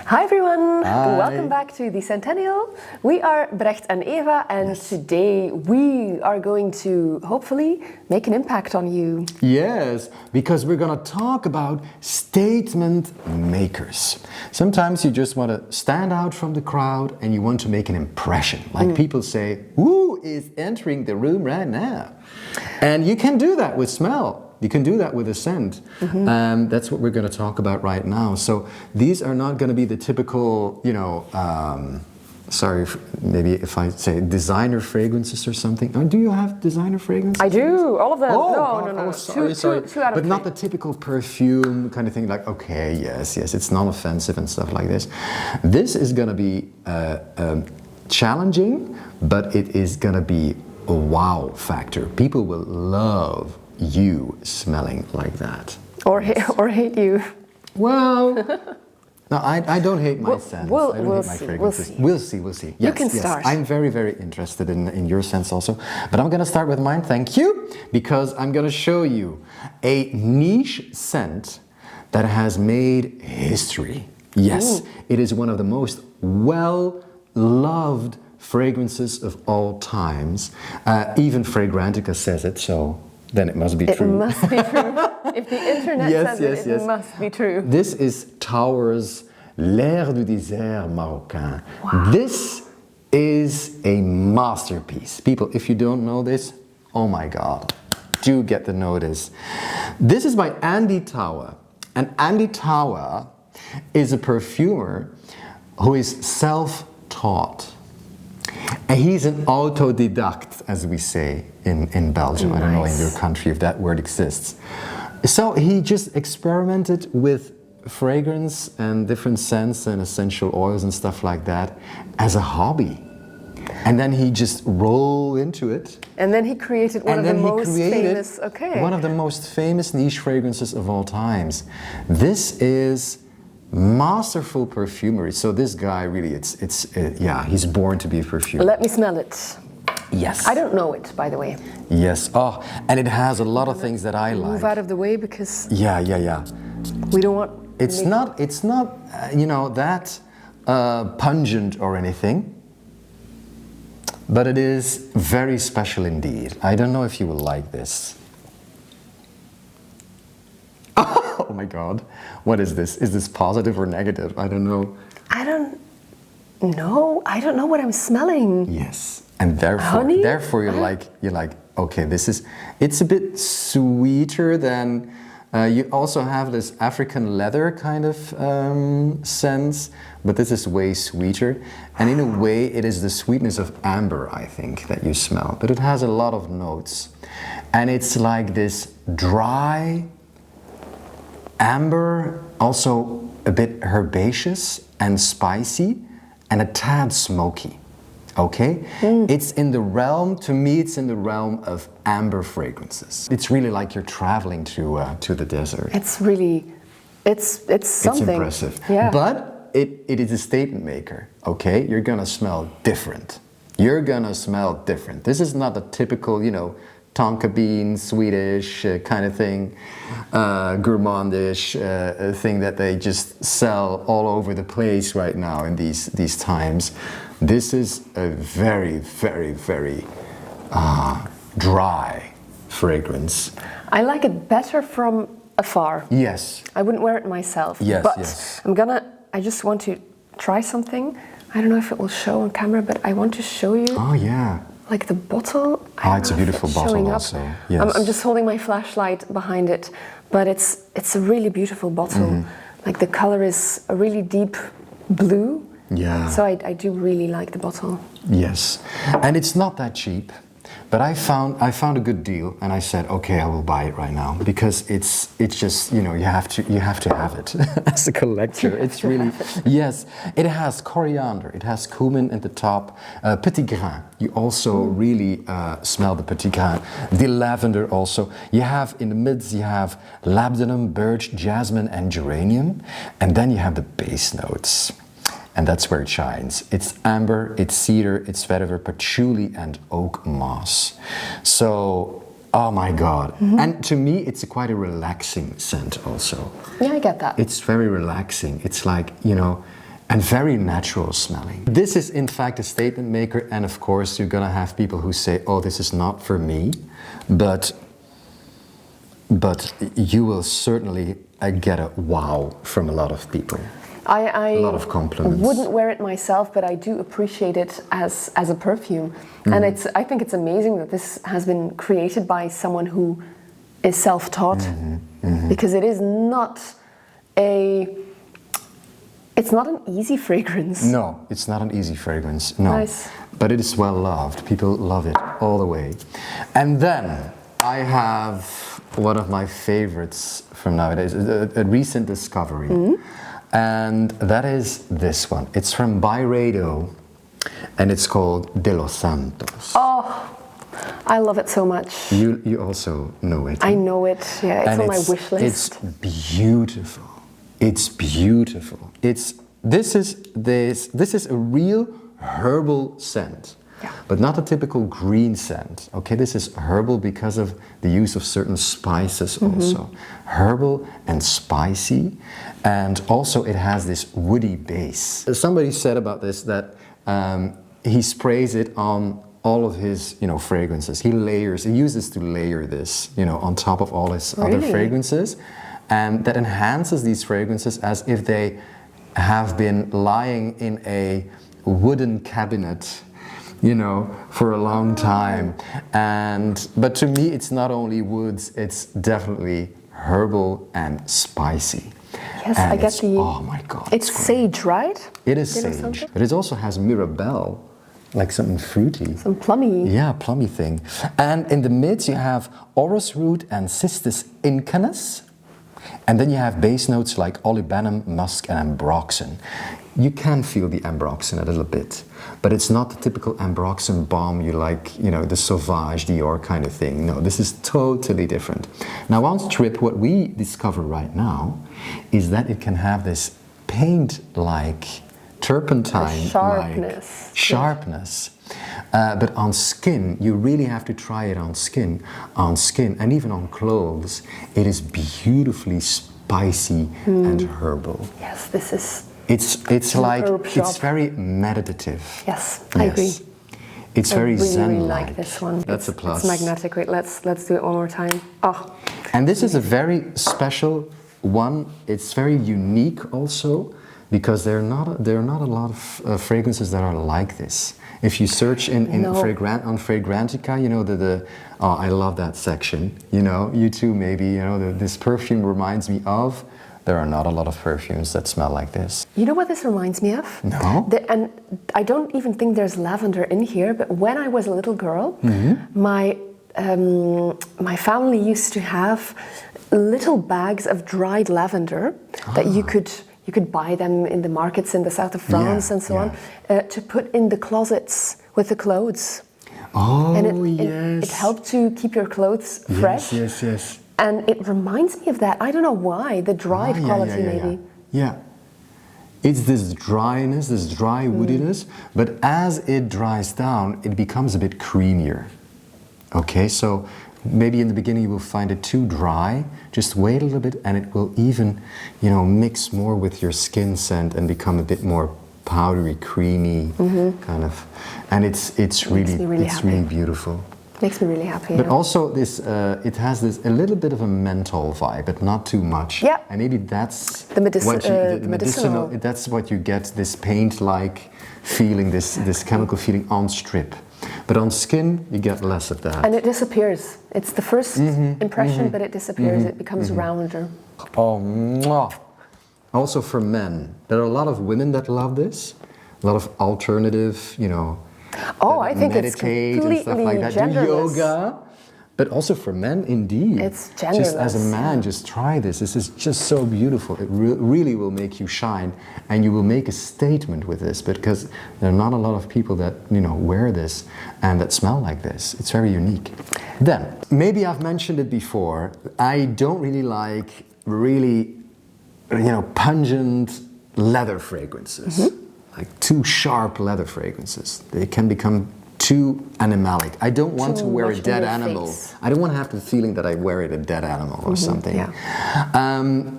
Hi everyone, Hi. Welcome back to the Centennial. We are Brecht and Eva, and today we are going to hopefully make an impact on you. Yes, because we're going to talk about statement makers. Sometimes you just want to stand out from the crowd and you want to make an impression. Like people say, who is entering the room right now? And you can do that with smell. You can do that with a scent. That's what we're going to talk about right now. So these are not going to be the typical, maybe if I say designer fragrances or something. Oh, do you have designer fragrances? I do, all of them. Oh, no. Oh, sorry. Two out of but three. not the typical perfume kind of thing, like, okay, yes, it's non-offensive and stuff like this. This is going to be challenging, but it is going to be a wow factor. People will love you smelling like that. Or hate you. Well, no, I don't hate my scents. we'll I don't hate my see, fragrances. we'll see. We'll see. You can start. I'm very, very interested in your scents also. But I'm going to start with mine, thank you, because I'm going to show you a niche scent that has made history. Yes, it is one of the most well-loved fragrances of all times. Even Fragrantica says it, so then it must be true. It must be true. If the internet says it must be true. This is Tower's L'air du désert Marocain. Wow. This is a masterpiece. People, if you don't know this, oh my God, do get to know this. This is by Andy Tower. And Andy Tower is a perfumer who is self-taught. And he's an autodidact, as we say in Belgium. I don't know in your country if that word exists. So he just experimented with fragrance and different scents and essential oils and stuff like that as a hobby. And then he just rolled into it. And then he created one of the most famous, one of the most famous niche fragrances of all times. This is masterful perfumery. So this guy really, he's born to be a perfumer. Let me smell it. Yes. I don't know it, by the way. Yes. Oh, and it has a lot of things that I like. Move out of the way because. Yeah. We don't want. It's not that pungent or anything, but it is very special indeed. I don't know if you will like this. Oh my God, what is this? Is this positive or negative? I don't know. I don't know. I don't know what I'm smelling. Yes, and therefore, honey? you're like, okay, it's a bit sweeter than. You also have this African leather kind of sense, but this is way sweeter. And in a way, it is the sweetness of amber, I think, that you smell. But it has a lot of notes, and it's like this dry amber, also a bit herbaceous and spicy, and a tad smoky. Okay? It's in the realm, to me, it's in the realm of amber fragrances. It's really like you're traveling to the desert. It's really, it's something. It's impressive. Yeah. But it is a statement maker, okay? You're gonna smell different. You're gonna smell different. This is not a typical, tonka bean, Swedish kind of thing, gourmandish thing that they just sell all over the place right now in these times. This is a very, very, very dry fragrance. I like it better from afar. Yes. I wouldn't wear it myself. Yes, but yes. I just want to try something. I don't know if it will show on camera, but I want to show you. Oh yeah. Like the bottle. It's a beautiful bottle also. Yes. I'm just holding my flashlight behind it, but it's a really beautiful bottle. Like the color is a really deep blue. Yeah. So I do really like the bottle. Yes, and it's not that cheap, but I found a good deal, and I said, okay, I will buy it right now because it's just you have to have it as a collector. It's really yes. It has coriander, it has cumin at the top, petit grain. You also really smell the petit grain. The lavender also. You have in the midst you have labdanum, birch, jasmine, and geranium, and then you have the base notes. And that's where it shines. It's amber, it's cedar, it's vetiver, patchouli, and oak moss. So, oh my God. And to me, it's quite a relaxing scent also. Yeah, I get that. It's very relaxing. It's like, and very natural smelling. This is in fact a statement maker, and of course you're gonna have people who say, oh, this is not for me, but you will certainly get a wow from a lot of people. I a lot of compliments. Wouldn't wear it myself, but I do appreciate it as a perfume. And I think it's amazing that this has been created by someone who is self-taught, because it is not it's not an easy fragrance. No, it's not an easy fragrance, no. Nice. But it is well loved. People love it all the way. And then I have one of my favorites from nowadays, a recent discovery. And that is this one. It's from Byredo, and it's called De los Santos. Oh, I love it so much. You also know it. I know it, yeah, it's and on my wish list. It's beautiful. It's beautiful. This is a real herbal scent. Yeah. But not a typical green scent. Okay, this is herbal because of the use of certain spices also. Herbal and spicy, and also it has this woody base. Somebody said about this that he sprays it on all of his, fragrances. He uses to layer this, on top of all his other fragrances, and that enhances these fragrances as if they have been lying in a wooden cabinet, for a long time. But to me, it's not only woods, it's definitely herbal and spicy. Yes, and I get the... Oh my God. It's sage, right? It is sage, but it also has mirabelle, like something fruity. Some plummy. Yeah, plummy thing. And in the mids you have orris root and cistus incanus. And then you have base notes like olibanum, musk, and ambroxan. You can feel the ambroxan a little bit, but it's not the typical ambroxan balm you like, the Sauvage, Dior kind of thing. No, this is totally different. Now on strip, what we discover right now is that it can have this paint-like, turpentine-like sharpness. But on skin, you really have to try it on skin, and even on clothes. It is beautifully spicy and herbal. Yes, this is... It's like, it's very meditative. Yes, I agree. It's very zen-like. I really like this one. That's a plus. It's magnetic. Wait, let's do it one more time. Oh. And this is a very special one. It's very unique also, because there are not a lot of fragrances that are like this. If you search on Fragrantica, I love that section. You too maybe. This perfume reminds me of. There are not a lot of perfumes that smell like this. You know what this reminds me of? No. And I don't even think there's lavender in here, but when I was a little girl, my family used to have little bags of dried lavender that you could buy them in the markets in the south of France and so on, to put in the closets with the clothes. Oh, and yes. It helped to keep your clothes fresh. Yes. And it reminds me of that. I don't know why, the dried quality maybe. Yeah. It's this dryness, this dry woodiness, but as it dries down, it becomes a bit creamier. Okay, so maybe in the beginning you will find it too dry. Just wait a little bit and it will even, mix more with your skin scent and become a bit more powdery, creamy kind of. And it's really beautiful. Makes me really happy. But also this, it has a little bit of a menthol vibe, but not too much. Yeah. And maybe that's the medicinal. That's what you get, this paint-like feeling, this chemical feeling on strip. But on skin, you get less of that. And it disappears. It's the first impression, but it disappears. It becomes rounder. Oh, mwah. Also for men, there are a lot of women that love this. A lot of alternative, Oh, I think it's completely and stuff like that. genderless. Do yoga, but also for men, indeed. It's genderless. Just as a man, just try this. This is just so beautiful. It really will make you shine, and you will make a statement with this, because there are not a lot of people that wear this and that smell like this. It's very unique. Then, maybe I've mentioned it before. I don't really like pungent leather fragrances. Like too sharp leather fragrances. They can become too animalic. I don't want Too to wear a much in dead your animal. face. I don't want to have the feeling that I wear it a dead animal or something. yeah.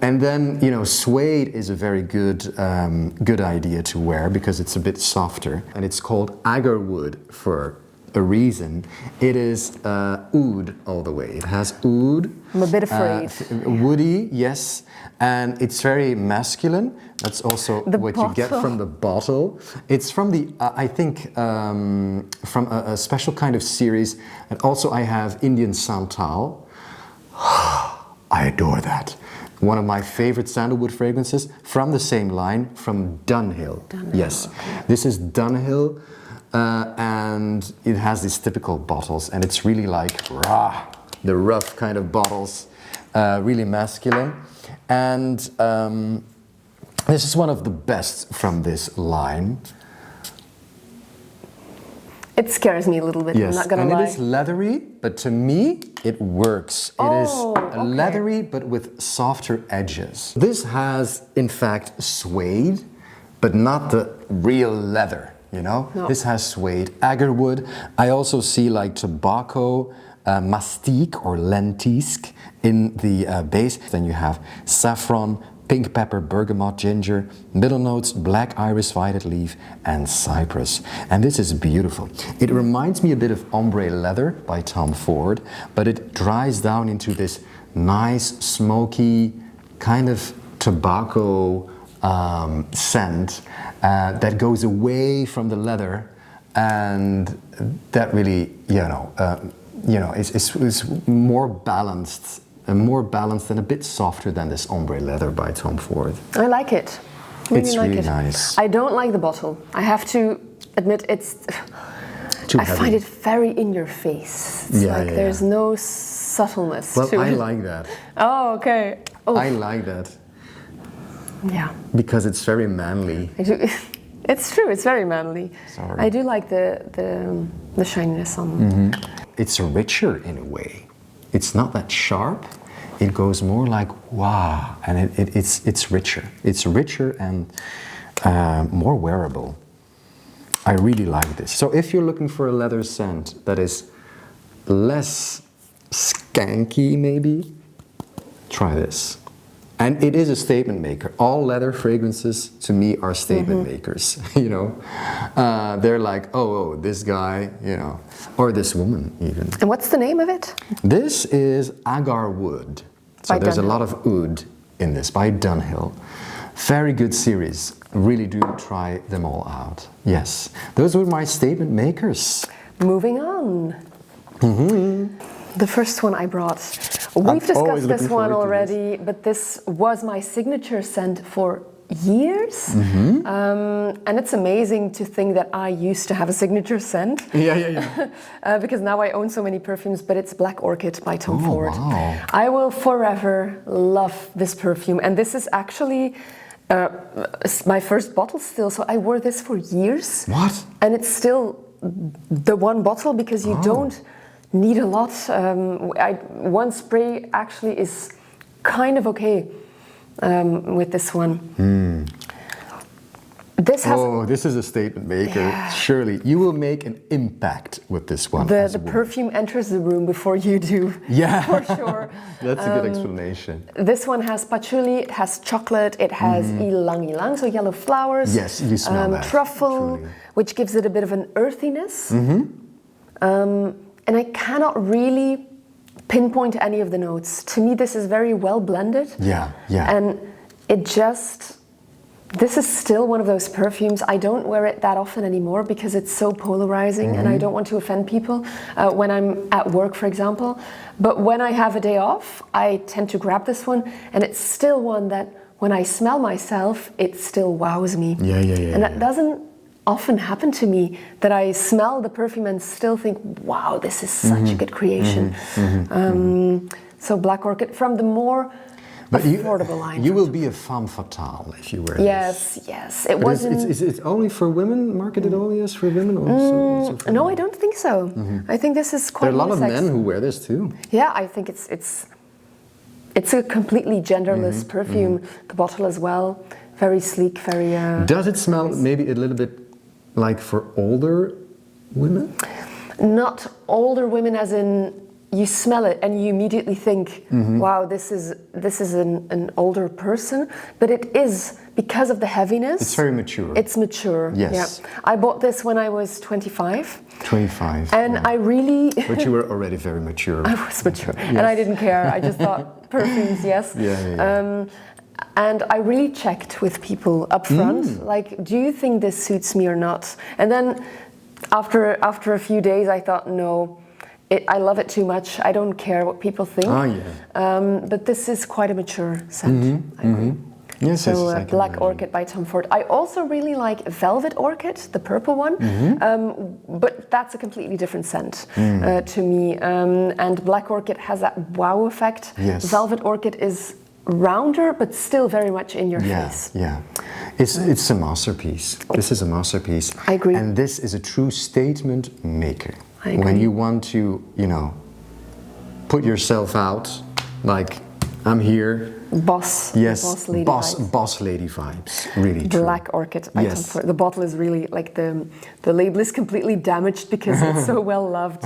And then, you know, suede is a very good good idea to wear because it's a bit softer. And it's called agar wood for a reason. It is oud all the way. It has oud. I'm a bit afraid. Woody, yes. And it's very masculine. That's also what you get bottle. from the bottle. It's from the, I think, from a special kind of series. And also I have Indian santal. I adore that. One of my favorite sandalwood fragrances from the same line, from Dunhill. Yes, okay. this is Dunhill. And it has these typical bottles, and it's really like the rough kind of bottles, really masculine. And this is one of the best from this line. It scares me a little bit, Yes, I'm not gonna and lie. it is leathery, but to me it works. It is leathery, but with softer edges. This has, in fact, suede, but not the real leather. You know, No. This has suede, agar wood. I also see like tobacco, mastique or lentisque in the base. Then you have saffron, pink pepper, bergamot, ginger, middle notes, black iris, violet leaf, and cypress. And this is beautiful. It reminds me a bit of ombre leather by Tom Ford, but it dries down into this nice, smoky, kind of tobacco scent that goes away from the leather, and that really, is more balanced, and a bit softer than this ombre leather by Tom Ford. I like it. It's really nice. I don't like the bottle. I have to admit, it's. Too I heavy. find it very in your face. It's like there's no subtleness Well, to I it. like that. Oh, okay. Oh, I like that yeah. because it's very manly. I do. It's true. It's very manly. Sorry. I do like the shininess on. It's richer in a way. It's not that sharp. It goes more like wow, and it's richer. It's richer and more wearable. I really like this. So if you're looking for a leather scent that is less skanky, maybe, try this. And it is a statement maker. All leather fragrances, to me, are statement makers. You know, they're like, oh, this guy, you know, or this woman even. And what's the name of it? This is Agar wood. So By there's a Dunhill. lot of oud in this by Dunhill. Very good series. Really do try them all out. Yes, those were my statement makers. Moving on. The first one I brought. We've always discussed this looking one forward to this. already, but this was my signature scent for years. And it's amazing to think that I used to have a signature scent. Yeah. Because now I own so many perfumes, but it's Black Orchid by Tom Ford. Wow. I will forever love this perfume. And this is actually my first bottle still, so I wore this for years. What? And it's still the one bottle because you don't need a lot. One spray actually is kind of okay with this one. This has This is a statement maker. Yeah. Surely you will make an impact with this one. the perfume enters the room before you do. Yeah, For sure. That's a good explanation. This one has patchouli, it has chocolate, it has ylang ylang, so yellow flowers. Yes, you smell that, Truffle, truly. which gives it a bit of an earthiness. And I cannot really pinpoint any of the notes. To me, this is very well blended. Yeah. And it just, this is still one of those perfumes. I don't wear it that often anymore because it's so polarizing and I don't want to offend people when I'm at work, for example. But when I have a day off, I tend to grab this one, and it's still one that when I smell myself, it still wows me. Yeah. And that doesn't often happen to me, that I smell the perfume and still think, wow, this is such a good creation. So Black Orchid, from the more affordable line. You will be a femme fatale if you wear this. Yes. It But wasn't. is it only for women? Marketed only as for women? Also for No, men? I don't think so. I think this is quite. There are a lot of unisex. men who wear this too. Yeah, I think it's a completely genderless perfume. The bottle as well, very sleek, very. Does it smell maybe a little bit like for older women? Not older women, as in you smell it and you immediately think, wow, this is an older person, but it is because of the heaviness. It's very mature. It's mature. Yes. Yeah. I bought this when I was 25. 25. And yeah. I really... But you were already very mature. I was mature. Yes. And I didn't care. I just thought perfumes, yes. Yeah. And I really checked with people up front, like, do you think this suits me or not? And then after a few days, I thought, no. I love it too much. I don't care what people think. Oh, yeah. But this is quite a mature scent. I agree. Yes, So yes, Black Orchid by Tom Ford. I also really like Velvet Orchid, the purple one, but that's a completely different scent to me. And Black Orchid has that wow effect. Yes. Velvet Orchid is rounder, but still very much in your face. Yeah, it's a masterpiece. This is a masterpiece. I agree. And this is a true statement maker. I agree. When you want to, put yourself out, like, I'm here. Boss. Yes, boss lady vibes. Really true. Black Orchid by Tom Ford. The bottle is really, like, the label is completely damaged because it's so well loved.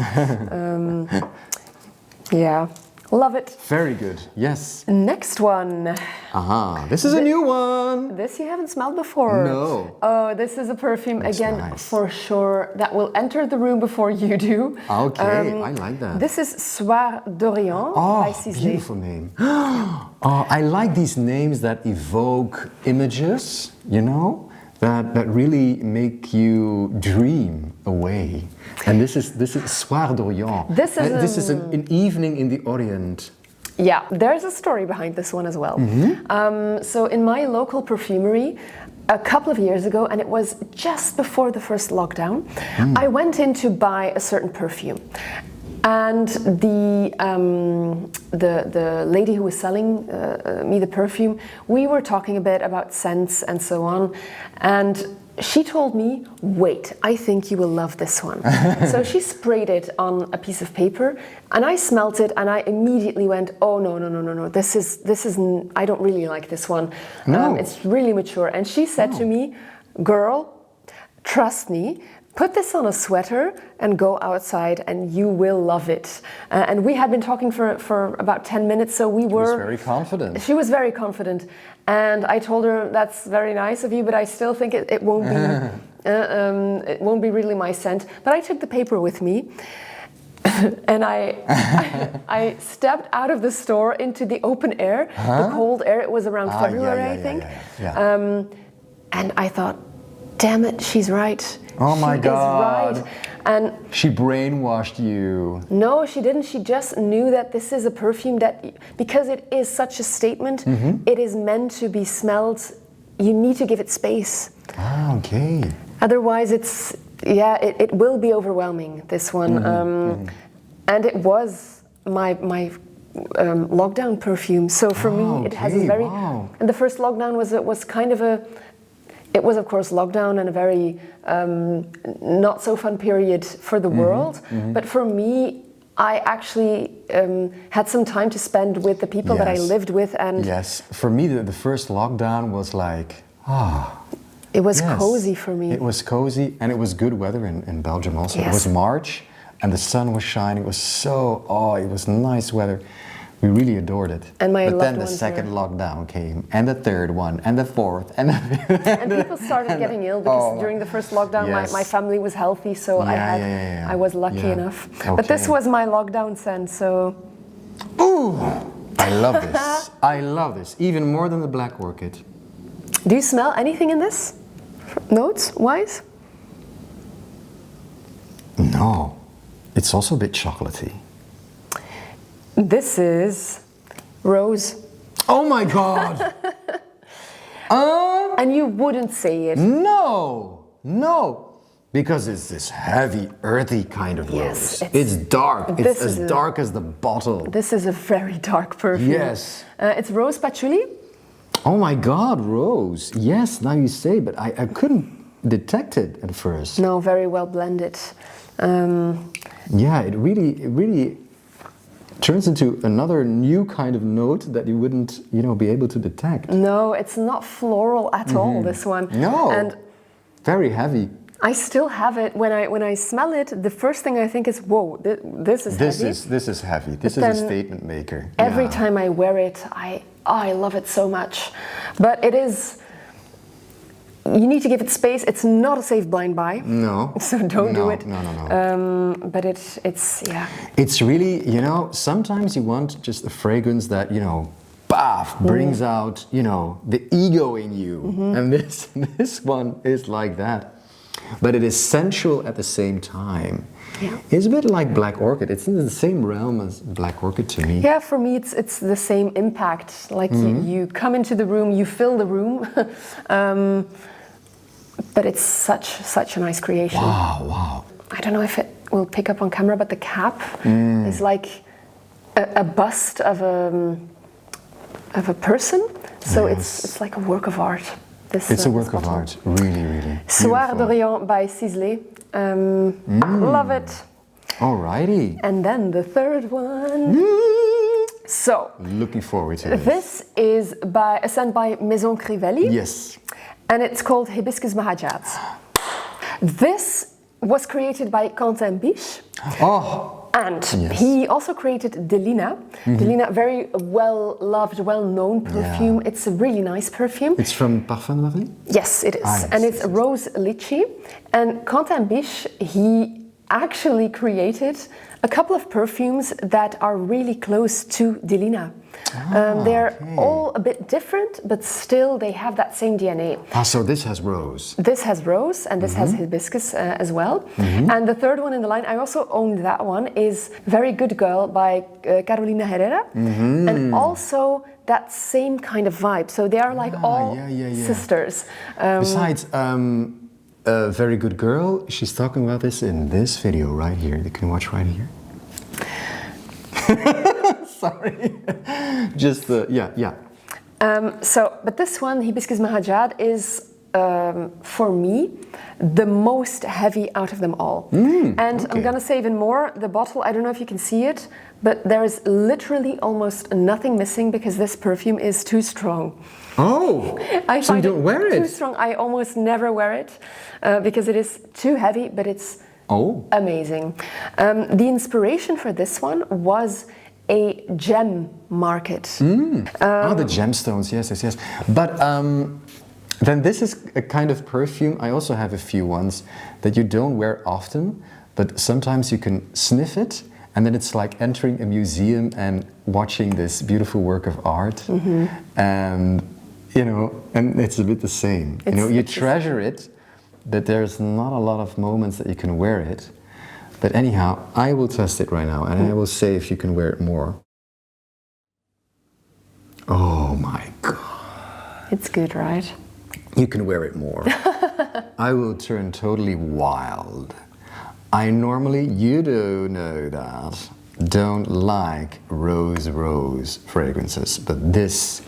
Yeah. Love it. Very good, yes. Next one. Aha, this is a new one. This you haven't smelled before. No. Oh, this is a perfume, That's again, nice. for sure, that will enter the room before you do. Okay, I like that. This is Soir d'Orient by Sisley. Beautiful name. Oh, I like these names that evoke images, that really make you dream away. And this is Soir d'Orient. This is an evening in the Orient. Yeah, there's a story behind this one as well. So in my local perfumery, a couple of years ago, and it was just before the first lockdown, I went in to buy a certain perfume. And the lady who was selling me the perfume, we were talking a bit about scents and so on, and she told me, wait, I think you will love this one. So she sprayed it on a piece of paper, and I smelt it, and I immediately went, oh, no, this is I don't really like this one. No. It's really mature. And she said to me, girl, trust me, put this on a sweater and go outside and you will love it. And we had been talking for about 10 minutes, so we were... She was very confident. She was very confident. And I told her, that's very nice of you, but I still think it won't be... it won't be really my scent. But I took the paper with me. And I stepped out of the store into the open air, the cold air. It was around February, I think. And I thought, damn it, she's right. Oh my God. She is right. And she brainwashed you. No, she didn't. She just knew that this is a perfume that, because it is such a statement, it is meant to be smelled. You need to give it space. Ah, okay. Otherwise, it will be overwhelming, this one. And it was my lockdown perfume. So for me, it has a very... Wow. And the first lockdown was kind of a... It was, of course, lockdown and a very not so fun period for the world. But for me, I actually had some time to spend with the people that I lived with. And yes, for me, the first lockdown was like, it was cozy for me. It was cozy, and it was good weather in Belgium also. Yes. It was March, and the sun was shining. It was it was nice weather. We really adored it. And but then the second lockdown came, and the third one, and the fourth, and the fifth. And people started getting ill because during the first lockdown, my family was healthy, so I was lucky enough. Okay. But this was my lockdown scent, so... Ooh! I love this. I love this, even more than the Black Orchid. Do you smell anything in this? Notes-wise? No. It's also a bit chocolatey. This is rose. Oh my God! And you wouldn't say it. No, because it's this heavy, earthy kind of rose. It's dark. It's as dark as the bottle. This is a very dark perfume. Yes. It's rose patchouli. Oh my God, rose. Yes, now you say, but I couldn't detect it at first. No, very well blended. Yeah, it really turns into another new kind of note that you wouldn't, be able to detect. No, it's not floral at all, this one. No, and very heavy. I still have it. When I smell it, the first thing I think is, whoa, this is heavy. This is heavy. This is a statement maker. Every time I wear it, I love it so much. But it is, you need to give it space. It's not a safe blind buy. No. So don't do it. No. But it's yeah. It's really, you know, sometimes you want just a fragrance that, you know, brings out, you know, the ego in you. And this one is like that. But it is sensual at the same time. Yeah. It's a bit like Black Orchid. It's in the same realm as Black Orchid to me. Yeah, for me it's the same impact. Like you come into the room, you fill the room. But it's such a nice creation. Wow. I don't know if it will pick up on camera, but the cap is like a bust of a person. So it's like a work of art. It's a work of art, really. Soir d'Orient by Sisley. Love it. Alrighty. And then the third one. So, looking forward to this. This is a scent by Maison Crivelli. Yes. And it's called Hibiscus mahajad. This was created by Quentin Biche. Oh. And he also created Delina. Delina, very well-loved, well-known perfume. Yeah. It's a really nice perfume. It's from Parfum de Marie? Yes, it is. And it's rose lychee. And Quentin Biche, he actually created a couple of perfumes that are really close to Delina. They're all a bit different, but still they have that same DNA. So this has rose. This has rose, and this has hibiscus as well. And the third one in the line, I also own that one, is Very Good Girl by Carolina Herrera. And also that same kind of vibe. So they are like all sisters. Besides, a Very Good Girl, she's talking about this in this video right here. You can watch right here. Sorry. Just, yeah. But this one, Hibiscus mahajad, is for me the most heavy out of them all. And I'm gonna say even more, the bottle, I don't know if you can see it, but there is literally almost nothing missing because this perfume is too strong. Oh, so you don't wear it? Too strong. I almost never wear it because it is too heavy, but it's amazing. The inspiration for this one was a gem market. The gemstones, yes. But then this is a kind of perfume. I also have a few ones that you don't wear often, but sometimes you can sniff it, and then it's like entering a museum and watching this beautiful work of art. And you know, and it's a bit the same. You know, you treasure it, but there's not a lot of moments that you can wear it. But anyhow, I will test it right now, and I will say if you can wear it more. Oh my God. It's good, right? You can wear it more. I will turn totally wild. I normally, you do know that, don't like rose fragrances, but this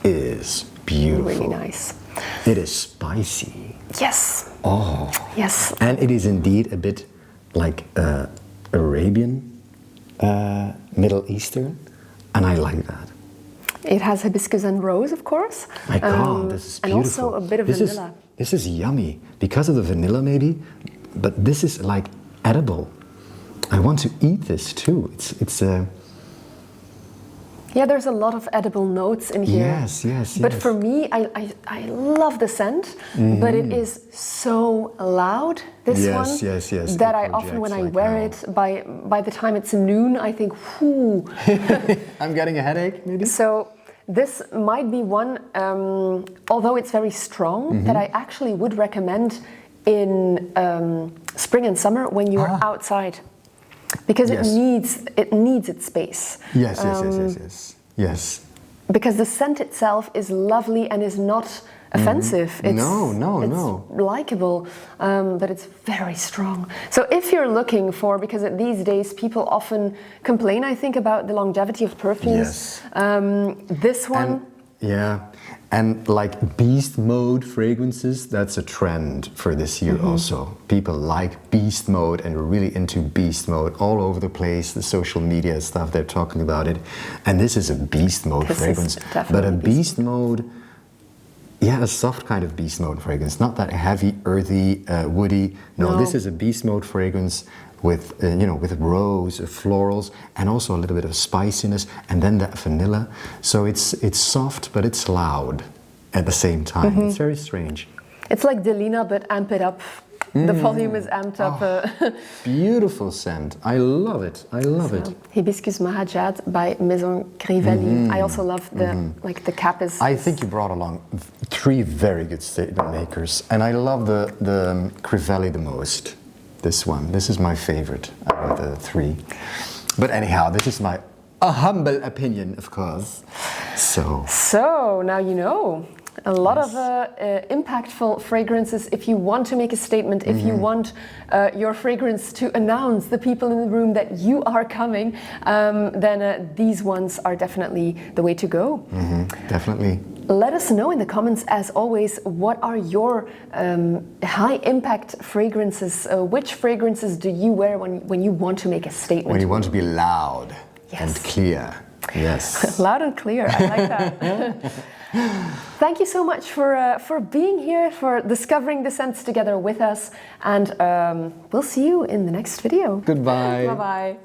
is beautiful. Really nice. It is spicy. Yes. Oh. Yes. And it is indeed a bit like Arabian, Middle Eastern, and I like that. It has hibiscus and rose, of course. My God, this is beautiful. And also a bit of vanilla. This is yummy, because of the vanilla maybe, but this is like edible. I want to eat this too. It's yeah, there's a lot of edible notes in here. Yes. But for me, I love the scent, but it is so loud, this one, yes. that I often, when I wear it, by the time it's noon, I think, whoo. I'm getting a headache, maybe? So this might be one, although it's very strong, that I actually would recommend in spring and summer when you are outside. Because it needs its space. Yes. Because the scent itself is lovely and is not offensive. It's, no. It's likable, but it's very strong. So if you're looking for, because these days people often complain, I think, about the longevity of perfumes. This one. And like beast mode fragrances, that's a trend for this year also. People like beast mode and are really into beast mode all over the place. The social media stuff, they're talking about it. And this is a beast mode fragrance. But a beast mode, yeah, a soft kind of beast mode fragrance, not that heavy, earthy, woody. No, this is a beast mode fragrance with, you know, with rose, florals, and also a little bit of spiciness, and then that vanilla. So it's soft, but it's loud at the same time. It's very strange. It's like Delina, but amp it up. The volume is amped up. Beautiful scent. I love it. I love it. Hibiscus mahajad by Maison Crivelli. I also love the like the cap is. I think you brought along 3 very good statement makers, and I love the Crivelli the most. This one. This is my favorite out of the 3. But anyhow, this is my humble opinion, of course. So now you know. A lot of impactful fragrances. If you want to make a statement, if you want your fragrance to announce the people in the room that you are coming, then these ones are definitely the way to go. Definitely. Let us know in the comments, as always, what are your high impact fragrances? Which fragrances do you wear when you want to make a statement? When you want to be loud and clear. Yes. Loud and clear. I like that. Thank you so much for being here, for discovering the scents together with us, and we'll see you in the next video. Goodbye. Bye-bye.